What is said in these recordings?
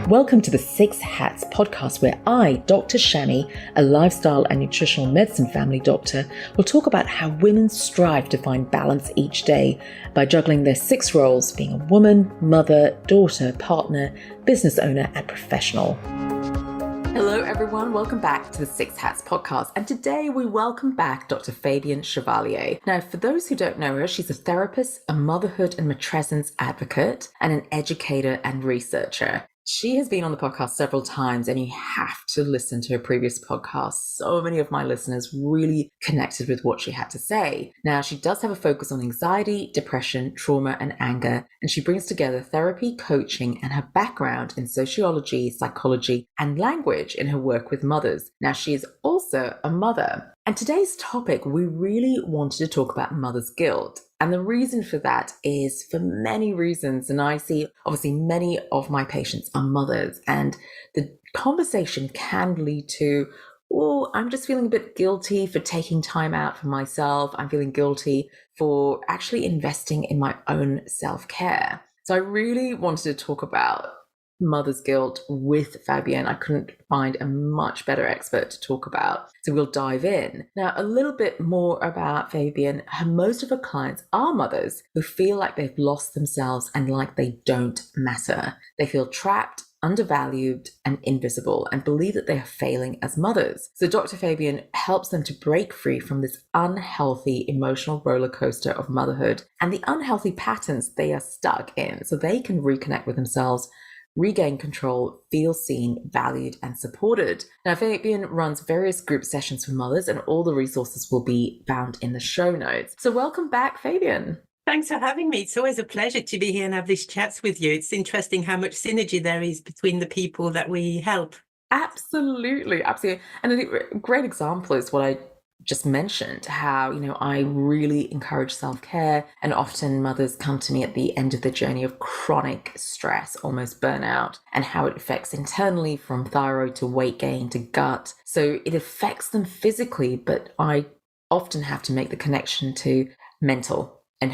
Welcome to the Six Hats podcast, where I, Dr. Shami, a lifestyle and nutritional medicine family doctor, will talk about how women strive to find balance each day by juggling their six roles, being a woman, mother, daughter, partner, business owner, and professional. Hello everyone, welcome back to the Six Hats podcast, and today we welcome back Dr. Fabienne Chevalier. Now, for those who don't know her, she's a therapist, a motherhood and matrescence advocate, and an educator and researcher. She has been on the podcast several times, and you have to listen to her previous podcasts. So many of my listeners really connected with what she had to say. Now, she does have a focus on anxiety, depression, trauma, and anger, and she brings together therapy, coaching, and her background in sociology, psychology, and language in her work with mothers. Now, she is also a mother. And today's topic, we really wanted to talk about mother's guilt. And the reason for that is for many reasons. And I see, obviously, many of my patients are mothers, and the conversation can lead to, oh, I'm just feeling a bit guilty for taking time out for myself. I'm feeling guilty for actually investing in my own self-care. So I really wanted to talk about mother's guilt with Fabienne. I couldn't find a much better expert to talk about. So we'll dive in. Now, a little bit more about Fabienne. Most of her clients are mothers who feel like they've lost themselves and like they don't matter. They feel trapped, undervalued, and invisible, and believe that they are failing as mothers. So Dr. Fabienne helps them to break free from this unhealthy emotional roller coaster of motherhood and the unhealthy patterns they are stuck in, so they can reconnect with themselves, regain control, feel seen, valued, and supported. Now, Fabienne runs various group sessions for mothers, and all the resources will be found in the show notes. So welcome back, Fabienne. Thanks for having me. It's always a pleasure to be here and have these chats with you. It's interesting how much synergy there is between the people that we help. Absolutely, absolutely. And a great example is what I just mentioned, how, I really encourage self-care, and often mothers come to me at the end of the journey of chronic stress, almost burnout, and how it affects internally from thyroid to weight gain to gut. So it affects them physically, but I often have to make the connection to mental and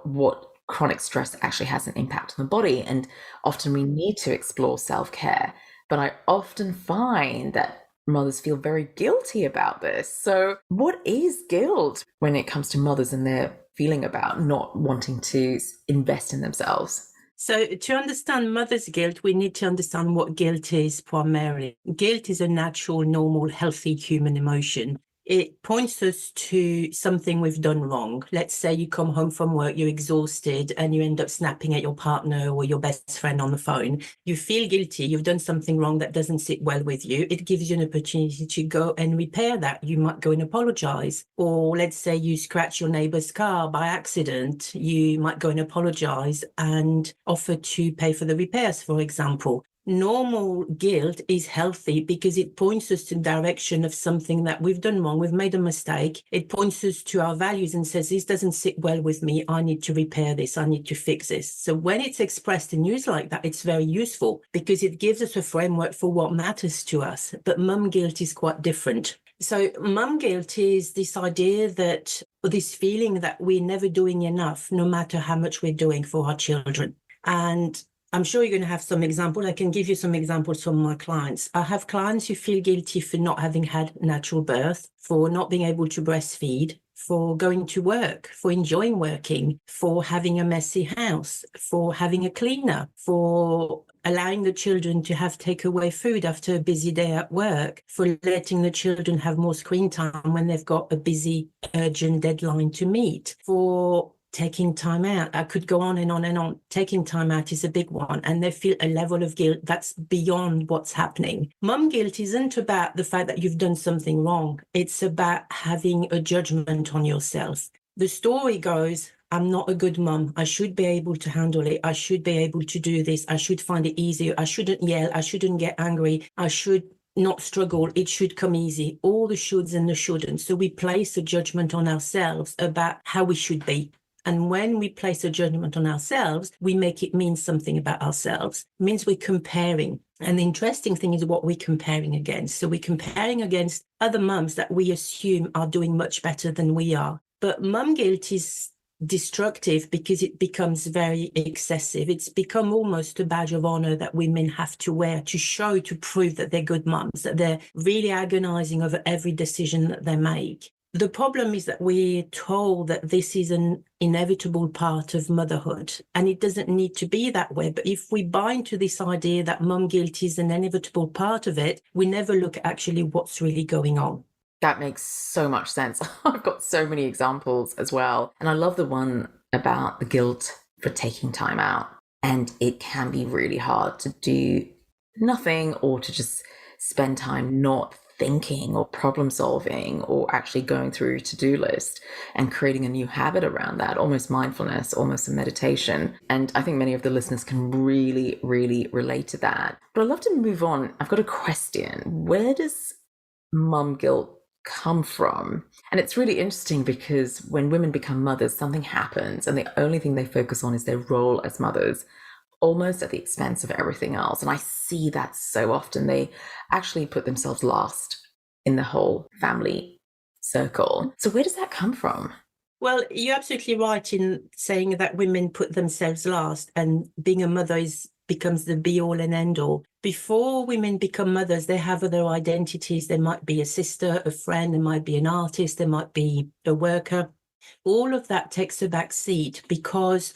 what chronic stress actually has an impact on the body. And often we need to explore self-care, but I often find that mothers feel very guilty about this. So what is guilt when it comes to mothers and their feeling about not wanting to invest in themselves? So to understand mother's guilt, we need to understand what guilt is primarily. Guilt is a natural, normal, healthy human emotion. It points us to something we've done wrong. Let's say you come home from work, you're exhausted, and you end up snapping at your partner or your best friend on the phone. You feel guilty. You've done something wrong that doesn't sit well with you. It gives you an opportunity to go and repair that. You might go and apologize. Or let's say you scratch your neighbor's car by accident. You might go and apologize and offer to pay for the repairs, for example. Normal guilt is healthy because it points us to the direction of something that we've done wrong. We've made a mistake. It points us to our values and says, this doesn't sit well with me. I need to repair this. I need to fix this. So when it's expressed in news like that, it's very useful because it gives us a framework for what matters to us. But mum guilt is quite different. So mum guilt is this idea that, or this feeling that we're never doing enough, no matter how much we're doing for our children. And I'm sure you're going to have some examples. I can give you some examples from my clients. I have clients who feel guilty for not having had natural birth, for not being able to breastfeed, for going to work, for enjoying working, for having a messy house, for having a cleaner, for allowing the children to have takeaway food after a busy day at work, for letting the children have more screen time when they've got a busy, urgent deadline to meet, for taking time out. I could go on and on and on. Taking time out is a big one. And they feel a level of guilt that's beyond what's happening. Mum guilt isn't about the fact that you've done something wrong. It's about having a judgment on yourself. The story goes, I'm not a good mum. I should be able to handle it. I should be able to do this. I should find it easier. I shouldn't yell. I shouldn't get angry. I should not struggle. It should come easy. All the shoulds and the shouldn't. So we place a judgment on ourselves about how we should be. And when we place a judgment on ourselves, we make it mean something about ourselves. It means we're comparing. And the interesting thing is what we're comparing against. So we're comparing against other mums that we assume are doing much better than we are. But mum guilt is destructive because it becomes very excessive. It's become almost a badge of honor that women have to wear to show, to prove that they're good moms, that they're really agonizing over every decision that they make. The problem is that we're told that this is an inevitable part of motherhood, and it doesn't need to be that way. But if we buy into this idea that mum guilt is an inevitable part of it, we never look at actually what's really going on. That makes so much sense. I've got so many examples as well. And I love the one about the guilt for taking time out. And it can be really hard to do nothing or to just spend time not thinking or problem solving or actually going through a to-do list and creating a new habit around that, almost mindfulness, almost a meditation. And I think many of the listeners can really, really relate to that. But I'd love to move on. I've got a question. Where does mum guilt come from? And it's really interesting because when women become mothers, something happens and the only thing they focus on is their role as mothers, almost at the expense of everything else. And I see that so often. They actually put themselves last in the whole family circle. So where does that come from? Well, you're absolutely right in saying that women put themselves last, and being a mother becomes the be all and end all. Before women become mothers, they have other identities. They might be a sister, a friend, they might be an artist, they might be a worker. All of that takes a back seat because,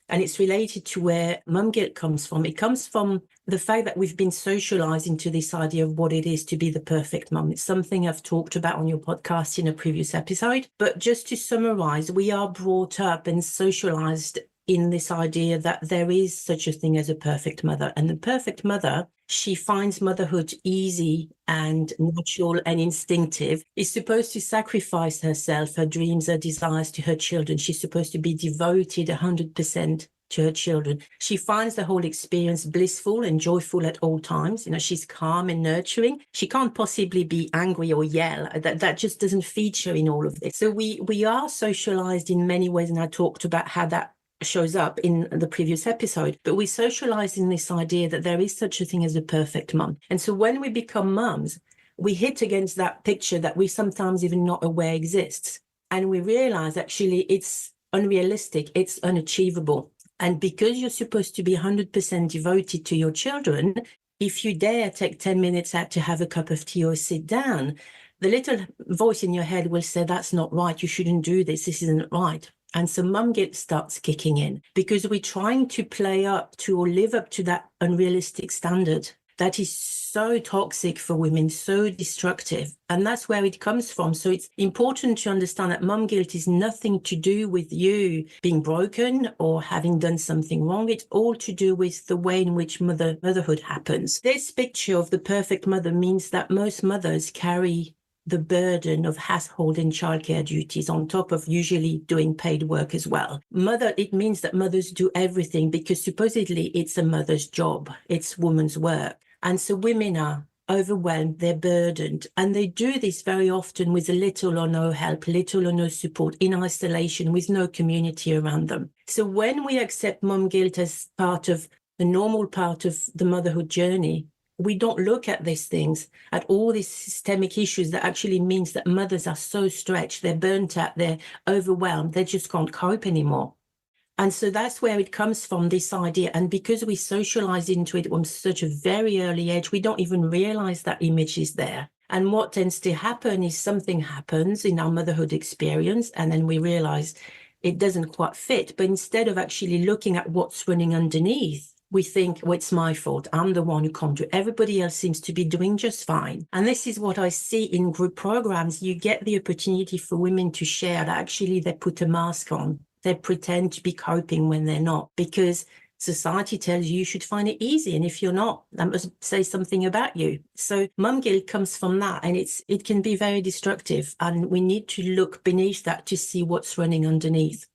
and it's related to where mum guilt comes from. It comes from the fact that we've been socialized into this idea of what it is to be the perfect mum. It's something I've talked about on your podcast in a previous episode. But just to summarize, we are brought up and socialized in this idea that there is such a thing as a perfect mother. And the perfect mother, she finds motherhood easy and natural and instinctive, is supposed to sacrifice herself, her dreams, her desires to her children. She's supposed to be devoted 100% to her children. She finds the whole experience blissful and joyful at all times. She's calm and nurturing. She can't possibly be angry or yell. That just doesn't feature in all of this. So we are socialized in many ways, and I talked about how that shows up in the previous episode, but we socialize in this idea that there is such a thing as a perfect mum. And so when we become mums, we hit against that picture that we sometimes even not aware exists. And we realize actually it's unrealistic, it's unachievable. And because you're supposed to be 100% devoted to your children, if you dare take 10 minutes out to have a cup of tea or sit down, the little voice in your head will say, that's not right, you shouldn't do this isn't right. And so mum guilt starts kicking in because we're trying to play up to or live up to that unrealistic standard that is so toxic for women, so destructive. And that's where it comes from. So it's important to understand that mum guilt is nothing to do with you being broken or having done something wrong. It's all to do with the way in which motherhood happens. This picture of the perfect mother means that most mothers carry the burden of household and childcare duties on top of usually doing paid work as well. It means that mothers do everything because supposedly it's a mother's job. It's woman's work. And so women are overwhelmed, they're burdened, and they do this very often with little or no help, little or no support, in isolation, with no community around them. So when we accept mum guilt as part of the normal part of the motherhood journey, we don't look at these things, at all these systemic issues that actually means that mothers are so stretched, they're burnt out, they're overwhelmed, they just can't cope anymore. And so that's where it comes from, this idea. And because we socialize into it from such a very early age, we don't even realize that image is there. And what tends to happen is something happens in our motherhood experience, and then we realize it doesn't quite fit. But instead of actually looking at what's running underneath, we think, well, it's my fault. I'm the one who can't do it. Everybody else seems to be doing just fine. And this is what I see in group programs. You get the opportunity for women to share that actually they put a mask on. They pretend to be coping when they're not, because society tells you should find it easy. And if you're not, that must say something about you. So mum guilt comes from that, and it can be very destructive. And we need to look beneath that to see what's running underneath.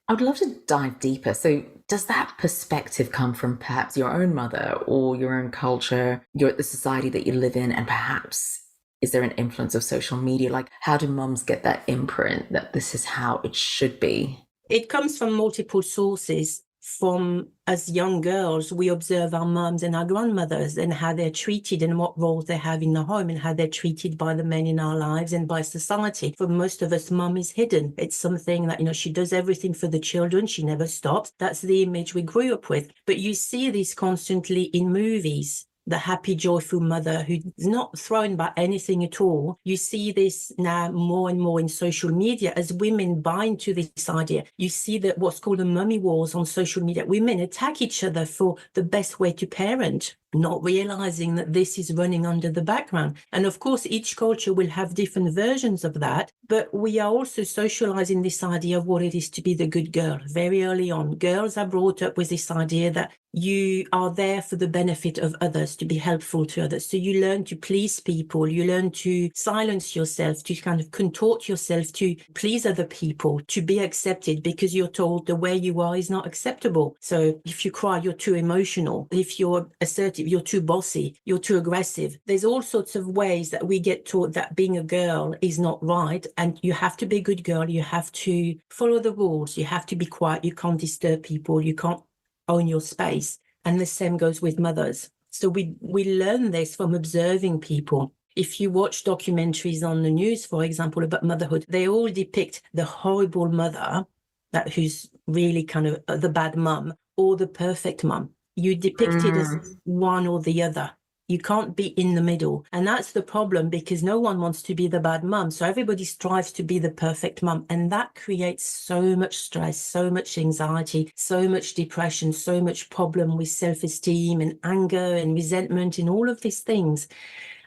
I would love to dive deeper. So does that perspective come from perhaps your own mother or your own culture, the society that you live in, and perhaps is there an influence of social media? Like, how do mums get that imprint that this is how it should be? It comes from multiple sources. from as young girls, we observe our mums and our grandmothers and how they're treated and what roles they have in the home and how they're treated by the men in our lives and by society. For most of us, mum is hidden. It's something that, she does everything for the children. She never stops. That's the image we grew up with. But you see this constantly in movies. The happy, joyful mother who's not thrown by anything at all. You see this now more and more in social media as women buy into this idea. You see that what's called the mummy wars on social media. Women attack each other for the best way to parent, not realizing that this is running under the background. And of course, each culture will have different versions of that, but we are also socializing this idea of what it is to be the good girl. Very early on, girls are brought up with this idea that you are there for the benefit of others, to be helpful to others. So you learn to please people, you learn to silence yourself, to kind of contort yourself to please other people, to be accepted, because you're told the way you are is not acceptable. So if you cry, you're too emotional. If you're assertive, you're too bossy, you're too aggressive. There's all sorts of ways that we get taught that being a girl is not right, and you have to be a good girl, you have to follow the rules, you have to be quiet, you can't disturb people, you can't own your space. And the same goes with mothers. So we learn this from observing people. If you watch documentaries on the news, for example, about motherhood, they all depict the horrible mother, that who's really kind of the bad mum, or the perfect mum. You depict it as one or the other. You can't be in the middle. And that's the problem, because no one wants to be the bad mum. So everybody strives to be the perfect mum. And that creates so much stress, so much anxiety, so much depression, so much problem with self-esteem and anger and resentment and all of these things.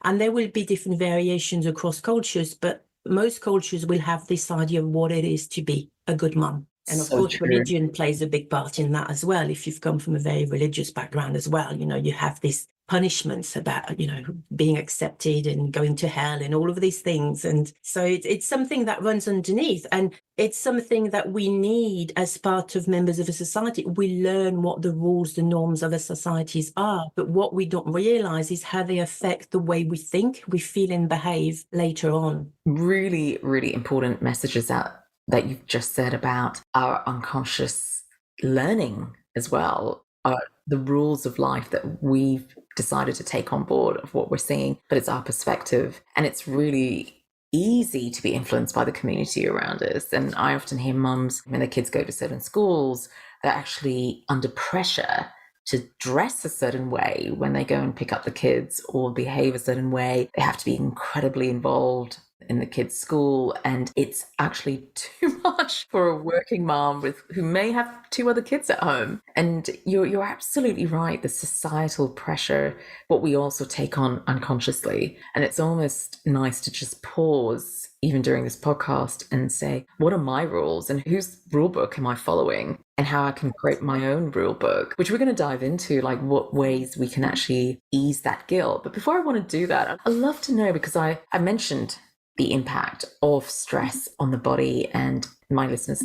And there will be different variations across cultures, but most cultures will have this idea of what it is to be a good mum. And of course, religion plays a big part in that as well. If you've come from a very religious background as well, you have this punishments about, being accepted and going to hell and all of these things. And so it's something that runs underneath, and it's something that we need as part of members of a society. We learn what the rules, the norms of our societies are, but what we don't realize is how they affect the way we think, we feel and behave later on. Really, really important messages that you've just said about our unconscious learning as well, the rules of life that we've decided to take on board of what we're seeing, but it's our perspective. And it's really easy to be influenced by the community around us. And I often hear mums, when their kids go to certain schools, they're actually under pressure to dress a certain way when they go and pick up the kids, or behave a certain way. They have to be incredibly involved in the kids' school, and it's actually too much for a working mom who may have 2 other kids at home. And you're absolutely right, the societal pressure, what we also take on unconsciously. And it's almost nice to just pause even during this podcast and say, what are my rules and whose rule book am I following, and how I can create my own rule book, which we're going to dive into, like what ways we can actually ease that guilt. But before I want to do that, I'd love to know, because I mentioned the impact of stress on the body, and my listeners,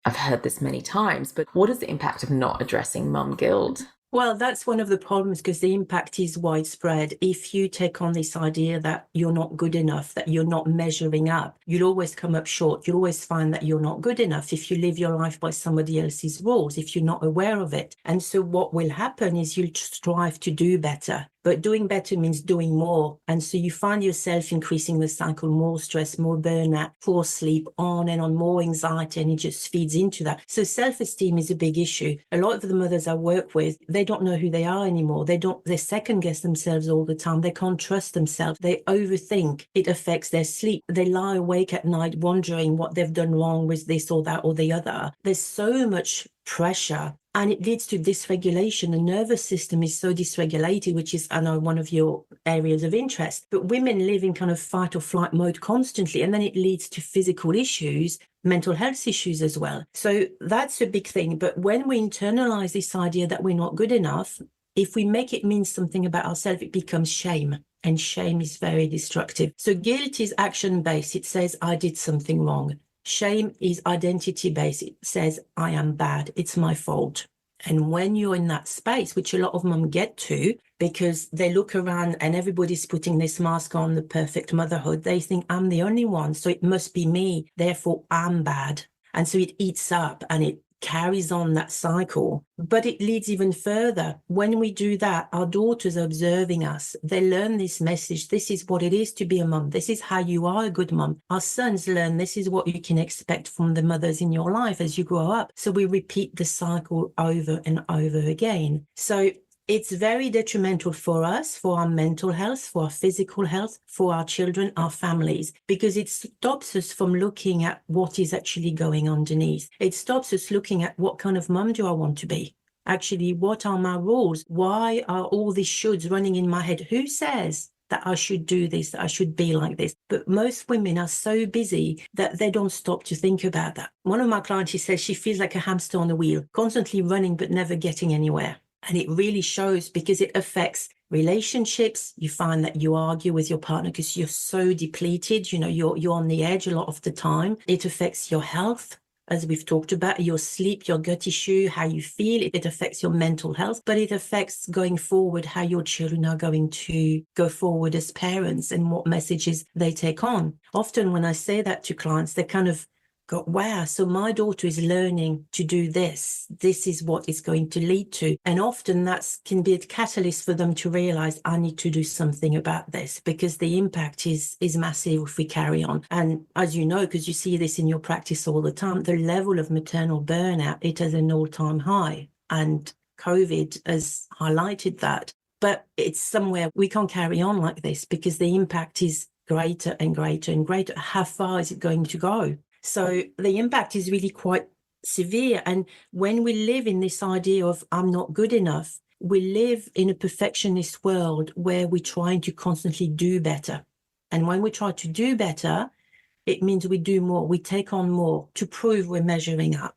I've heard this many times, but what is the impact of not addressing mum guilt? Well, that's one of the problems, because the impact is widespread. If you take on this idea that you're not good enough, that you're not measuring up, you'll always come up short. You'll always find that you're not good enough if you live your life by somebody else's rules, if you're not aware of it. And so what will happen is you'll strive to do better. But doing better means doing more. And so you find yourself increasing the cycle, more stress, more burnout, poor sleep, on and on, more anxiety, and it just feeds into that. So self-esteem is a big issue. A lot of the mothers I work with, they don't know who they are anymore. They second guess themselves all the time. They can't trust themselves. They overthink. It affects their sleep. They lie awake at night wondering what they've done wrong with this or that or the other. There's so much pressure, and it leads to dysregulation. The nervous system is so dysregulated, which is, I know, one of your areas of interest. But women live in kind of fight or flight mode constantly, and then it leads to physical issues, mental health issues as well. So that's a big thing. But when we internalize this idea that we're not good enough, if we make it mean something about ourselves, it becomes shame. And shame is very destructive. So guilt is action-based. It says, I did something wrong. Shame is identity-based. It says, I am bad. It's my fault. And when you're in that space, which a lot of them get to, because they look around and everybody's putting this mask on, the perfect motherhood, they think, I'm the only one, so it must be me. Therefore, I'm bad. And so it eats up and it carries on that cycle. But it leads even further. When we do that, our daughters are observing us. They learn this message. This is what it is to be a mum. This is how you are a good mum. Our sons learn this is what you can expect from the mothers in your life as you grow up. So we repeat the cycle over and over again. So it's very detrimental for us, for our mental health, for our physical health, for our children, our families, because it stops us from looking at what is actually going underneath. It stops us looking at what kind of mum do I want to be? Actually, what are my roles? Why are all these shoulds running in my head? Who says that I should do this, that I should be like this? But most women are so busy that they don't stop to think about that. One of my clients, she says she feels like a hamster on a wheel, constantly running but never getting anywhere. And it really shows because it affects relationships. You find that you argue with your partner because you're so depleted. You're on the edge a lot of the time. It affects your health, as we've talked about, your sleep, your gut issue, how you feel. It affects your mental health, but it affects going forward how your children are going to go forward as parents and what messages they take on. Often when I say that to clients, they kind of go, wow, so my daughter is learning to do this. This is what it's going to lead to. And often that can be a catalyst for them to realize I need to do something about this because the impact is massive if we carry on. And as you know, because you see this in your practice all the time, the level of maternal burnout, it is an all-time high. And COVID has highlighted that. But it's somewhere we can't carry on like this because the impact is greater and greater and greater. How far is it going to go? So the impact is really quite severe. And when we live in this idea of I'm not good enough, we live in a perfectionist world where we're trying to constantly do better. And when we try to do better, it means we do more, we take on more to prove we're measuring up.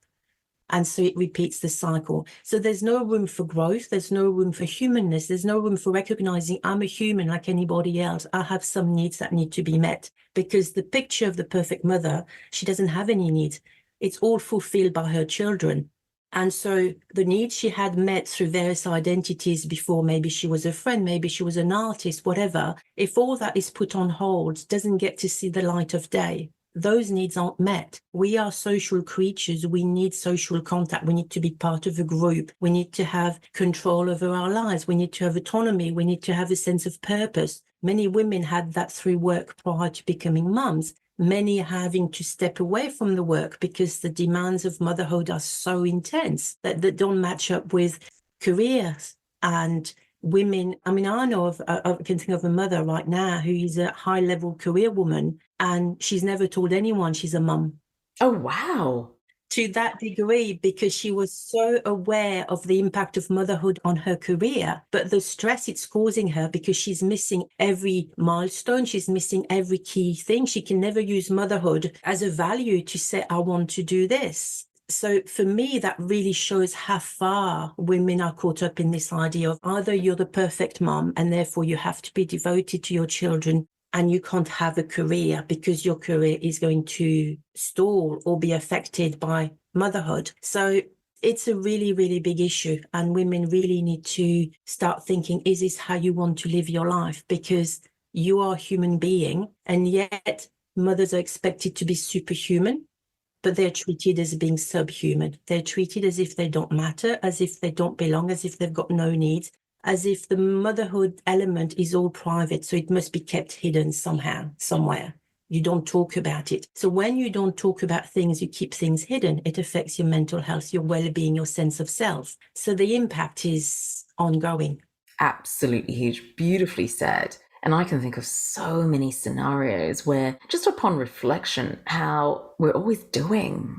And so it repeats the cycle. So there's no room for growth. There's no room for humanness. There's no room for recognizing I'm a human like anybody else. I have some needs that need to be met, because the picture of the perfect mother, she doesn't have any needs. It's all fulfilled by her children. And so the needs she had met through various identities before, maybe she was a friend, maybe she was an artist, whatever. If all that is put on hold, doesn't get to see the light of day, those needs aren't met. We are social creatures. We need social contact. We need to be part of a group. We need to have control over our lives. We need to have autonomy. We need to have a sense of purpose. Many women had that through work prior to becoming mums. Many are having to step away from the work because the demands of motherhood are so intense that don't match up with careers. And women, I mean, I know I can think of a mother right now who is a high-level career woman, and she's never told anyone she's a mum. Oh, wow. To that degree, because she was so aware of the impact of motherhood on her career, but the stress it's causing her because she's missing every milestone, she's missing every key thing. She can never use motherhood as a value to say, I want to do this. So for me, that really shows how far women are caught up in this idea of either you're the perfect mom and therefore you have to be devoted to your children, and you can't have a career because your career is going to stall or be affected by motherhood. So it's a really, really big issue. And women really need to start thinking, is this how you want to live your life? Because you are a human being, and yet mothers are expected to be superhuman, but they're treated as being subhuman. They're treated as if they don't matter, as if they don't belong, as if they've got no needs, as if the motherhood element is all private, so it must be kept hidden somehow, somewhere. You don't talk about it. So when you don't talk about things, you keep things hidden, it affects your mental health, your well-being, your sense of self. So the impact is ongoing. Absolutely huge. Beautifully said. And I can think of so many scenarios where, just upon reflection, how we're always doing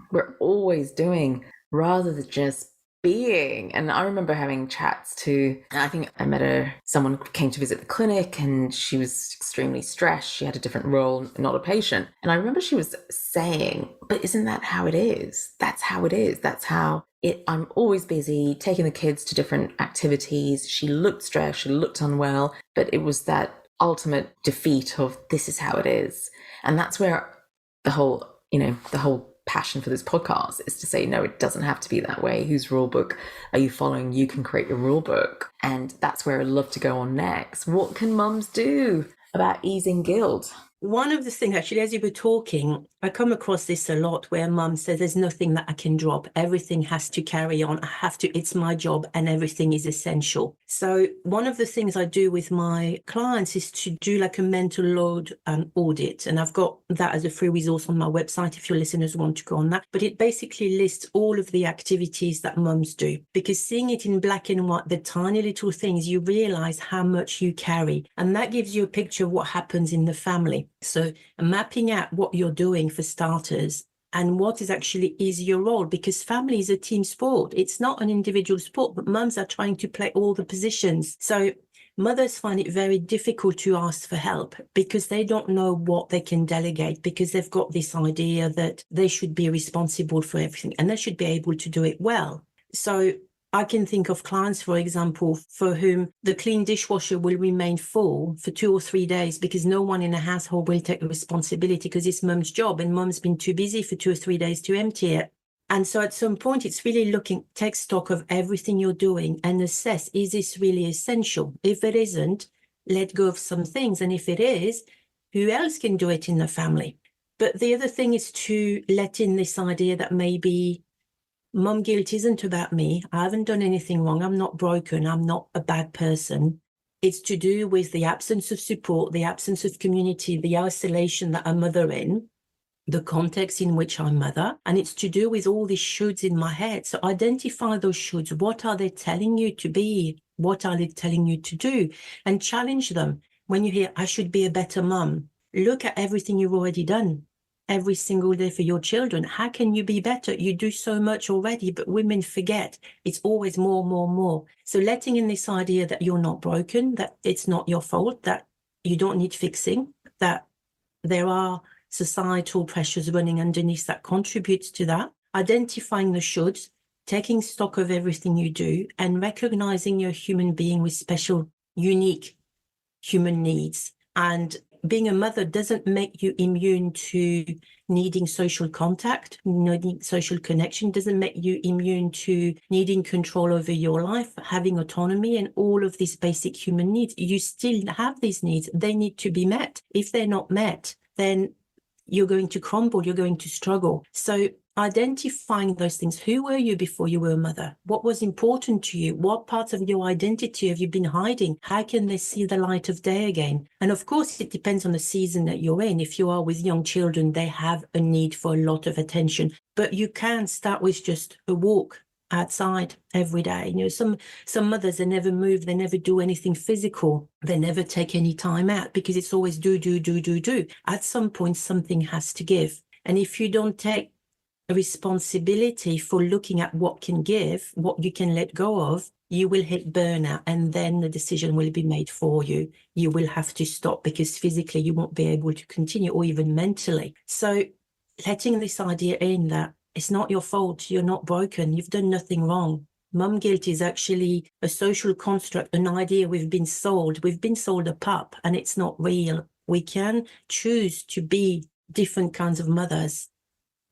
rather than just being. And I remember having chats to, I think I met someone came to visit the clinic and she was extremely stressed. She had a different role, not a patient. And I remember she was saying, but isn't that how it is? That's how it is. That's how I'm always busy taking the kids to different activities. She looked stressed. She looked unwell, but it was that ultimate defeat of this is how it is. And that's where the whole passion for this podcast is to say, no, it doesn't have to be that way. Whose rule book are you following? You can create your rule book. And that's where I'd love to go on next. What can mums do about easing guilt? one of the things, actually, as you were talking, I come across this a lot where mum says there's nothing that I can drop. Everything has to carry on. I have to, it's my job and everything is essential. So one of the things I do with my clients is to do like a mental load audit. And I've got that as a free resource on my website if your listeners want to go on that. But it basically lists all of the activities that mums do, because seeing it in black and white, the tiny little things, you realize how much you carry. And that gives you a picture of what happens in the family. So mapping out what you're doing for starters and what is your role, because family is a team sport. It's not an individual sport, but mums are trying to play all the positions. So mothers find it very difficult to ask for help because they don't know what they can delegate, because they've got this idea that they should be responsible for everything and they should be able to do it well. So I can think of clients, for example, for whom the clean dishwasher will remain full for 2 or 3 days because no one in the household will take the responsibility because it's mum's job and mum's been too busy for 2 or 3 days to empty it. And so at some point, it's really take stock of everything you're doing and assess, is this really essential? If it isn't, let go of some things. And if it is, who else can do it in the family? But the other thing is to let in this idea that maybe mum guilt isn't about me. I haven't done anything wrong. I'm not broken. I'm not a bad person. It's to do with the absence of support, the absence of community, the isolation that I'm mother in, the context in which I mother. And it's to do with all these shoulds in my head. So identify those shoulds. What are they telling you to be? What are they telling you to do? And challenge them. When you hear, I should be a better mum, look at everything you've already done every single day for your children. How can you be better? You do so much already, but women forget it's always more, more, more. So letting in this idea that you're not broken, that it's not your fault, that you don't need fixing, that there are societal pressures running underneath that contributes to that, identifying the shoulds, taking stock of everything you do, and recognizing you're a human being with special, unique human needs. And being a mother doesn't make you immune to needing social contact, needing social connection, doesn't make you immune to needing control over your life, having autonomy and all of these basic human needs. You still have these needs. They need to be met. If they're not met, then you're going to crumble, you're going to struggle. So identifying those things. Who were you before you were a mother? What was important to you? What parts of your identity have you been hiding? How can they see the light of day again? And of course, it depends on the season that you're in. If you are with young children, they have a need for a lot of attention. But you can start with just a walk outside every day. You know, some mothers, they never move, they never do anything physical, they never take any time out because it's always do. At some point, something has to give. And if you don't take a responsibility for looking at what can give, what you can let go of, you will hit burnout, and then the decision will be made for you. You will have to stop because physically you won't be able to continue, or even mentally. So letting this idea in that it's not your fault, you're not broken, you've done nothing wrong. Mum guilt is actually a social construct, an idea we've been sold. We've been sold a pup and it's not real. We can choose to be different kinds of mothers,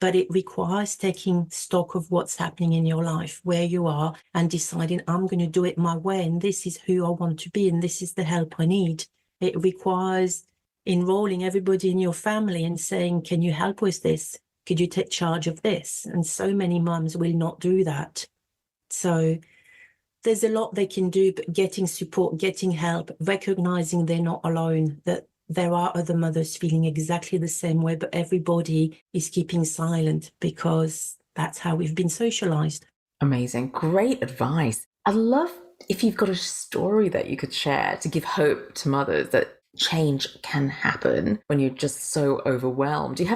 but it requires taking stock of what's happening in your life, where you are, and deciding, I'm going to do it my way, and this is who I want to be, and this is the help I need. It requires enrolling everybody in your family and saying, can you help with this? Could you take charge of this? And so many mums will not do that. So there's a lot they can do, but getting support, getting help, recognizing they're not alone, that there are other mothers feeling exactly the same way, but everybody is keeping silent because that's how we've been socialized. Amazing. Great advice. I'd love if you've got a story that you could share to give hope to mothers that change can happen when you're just so overwhelmed. Do you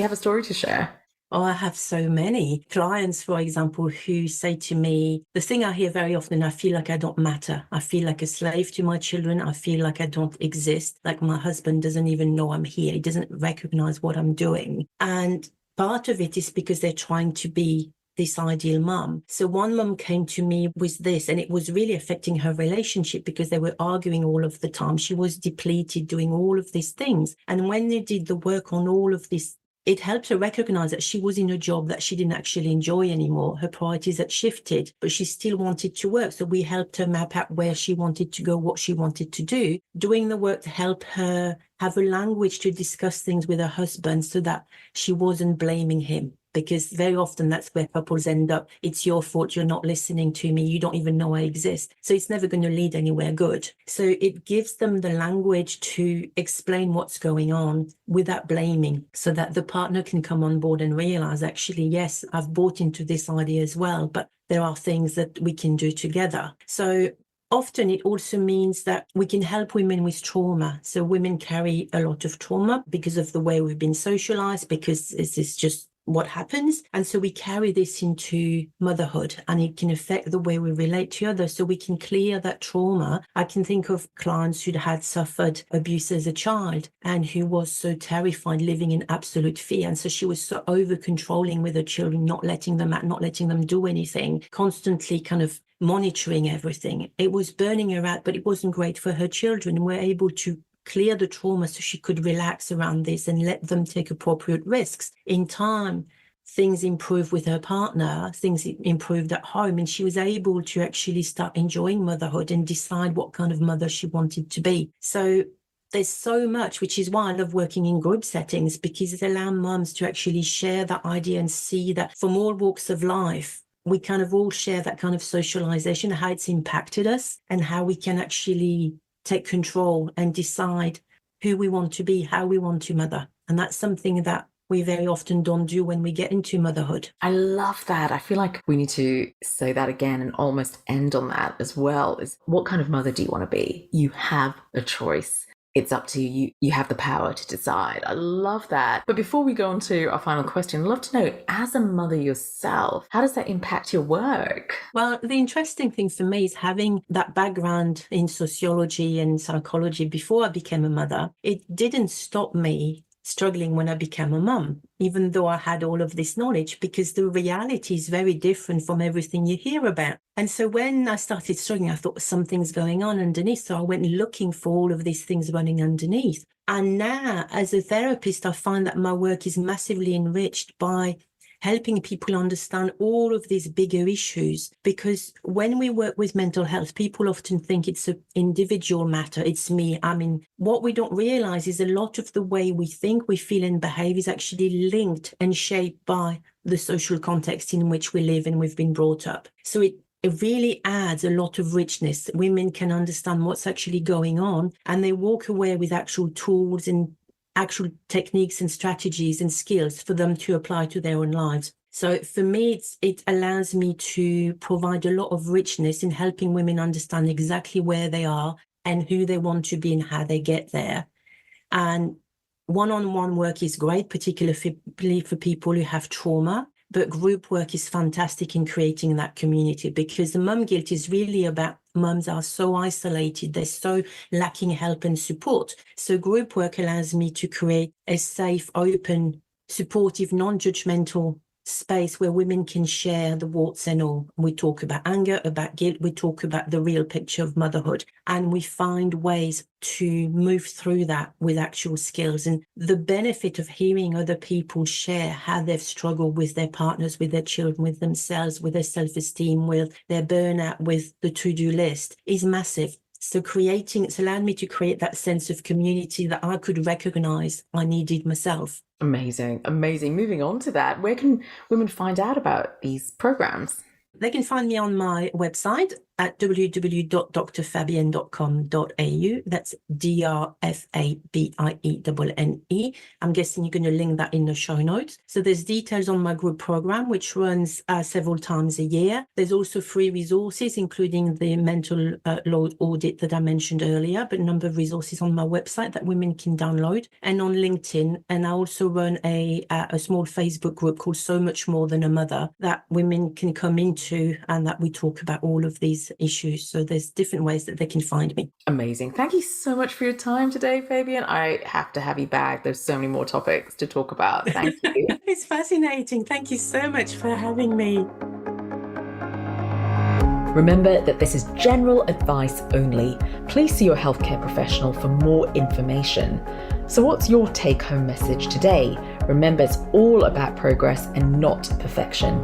have a story to share? Oh, I have so many clients, for example, who say to me, the thing I hear very often, I feel like I don't matter. I feel like a slave to my children. I feel like I don't exist. Like my husband doesn't even know I'm here. He doesn't recognize what I'm doing. And part of it is because they're trying to be this ideal mum. So one mum came to me with this, and it was really affecting her relationship because they were arguing all of the time. She was depleted, doing all of these things. And when they did the work on all of these it helped her recognize that she was in a job that she didn't actually enjoy anymore. Her priorities had shifted, but she still wanted to work. So we helped her map out where she wanted to go, what she wanted to do, doing the work to help her have a language to discuss things with her husband so that she wasn't blaming him. Because very often that's where couples end up. It's your fault. You're not listening to me. You don't even know I exist. So it's never going to lead anywhere good. So it gives them the language to explain what's going on without blaming, so that the partner can come on board and realize, actually, yes, I've bought into this idea as well, but there are things that we can do together. So often it also means that we can help women with trauma. So women carry a lot of trauma because of the way we've been socialized, because this is just what happens. And so we carry this into motherhood, and it can affect the way we relate to others. So we can clear that trauma. I can think of clients who had suffered abuse as a child and who was so terrified, living in absolute fear. And so she was so over controlling with her children, not letting them out, not letting them do anything, constantly kind of monitoring everything. It was burning her out, but it wasn't great for her children. We're able to clear the trauma so she could relax around this and let them take appropriate risks. In time, things improved with her partner, things improved at home, and she was able to actually start enjoying motherhood and decide what kind of mother she wanted to be. So there's so much, which is why I love working in group settings, because it allows mums to actually share that idea and see that from all walks of life, we kind of all share that kind of socialization, how it's impacted us, and how we can actually take control and decide who we want to be, how we want to mother. And that's something that we very often don't do when we get into motherhood. I love that. I feel like we need to say that again and almost end on that as well. Is what kind of mother do you want to be? You have a choice. It's up to you. You have the power to decide. I love that. But before we go on to our final question, I'd love to know, as a mother yourself, how does that impact your work? Well, the interesting thing for me is having that background in sociology and psychology before I became a mother. It didn't stop me struggling when I became a mum, even though I had all of this knowledge, because the reality is very different from everything you hear about. And so when I started struggling, I thought something's going on underneath. So I went looking for all of these things running underneath. And now, as a therapist, I find that my work is massively enriched by helping people understand all of these bigger issues. Because when we work with mental health, people often think it's an individual matter. It's me. I mean, what we don't realize is a lot of the way we think, we feel and behave is actually linked and shaped by the social context in which we live and we've been brought up. So it really adds a lot of richness. Women can understand what's actually going on, and they walk away with actual tools and actual techniques and strategies and skills for them to apply to their own lives. So for me, it allows me to provide a lot of richness in helping women understand exactly where they are and who they want to be and how they get there. And one-on-one work is great, particularly for people who have trauma, but group work is fantastic in creating that community, because the mum guilt is really about mums are so isolated, they're so lacking help and support. So group work allows me to create a safe, open, supportive, non-judgmental space where women can share the warts and all. We talk about anger, about guilt, we talk about the real picture of motherhood, and we find ways to move through that with actual skills. And the benefit of hearing other people share how they've struggled with their partners, with their children, with themselves, with their self-esteem, with their burnout, with the to-do list is massive. So it's allowed me to create that sense of community that I could recognize I needed myself. Amazing, amazing. Moving on to that, where can women find out about these programs? They can find me on my website at www.drfabienne.com.au. That's DRFABIENNE. I'm guessing you're going to link that in the show notes. So there's details on my group program, which runs several times a year. There's also free resources, including the mental load audit that I mentioned earlier, but a number of resources on my website that women can download, and on LinkedIn. And I also run a small Facebook group called So Much More Than a Mother that women can come into, and that we talk about all of these issues. So there's different ways that they can find me. Amazing. Thank you so much for your time today, Fabienne. I have to have you back. There's so many more topics to talk about. Thank you. It's fascinating. Thank you so much for having me. Remember that this is general advice only. Please see your healthcare professional for more information. So what's your take-home message today? Remember, it's all about progress and not perfection.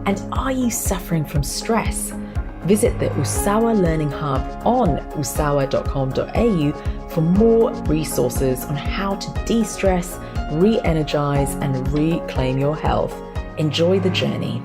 And are you suffering from stress? Visit the Usawa Learning Hub on usawa.com.au for more resources on how to de-stress, re-energize, and reclaim your health. Enjoy the journey.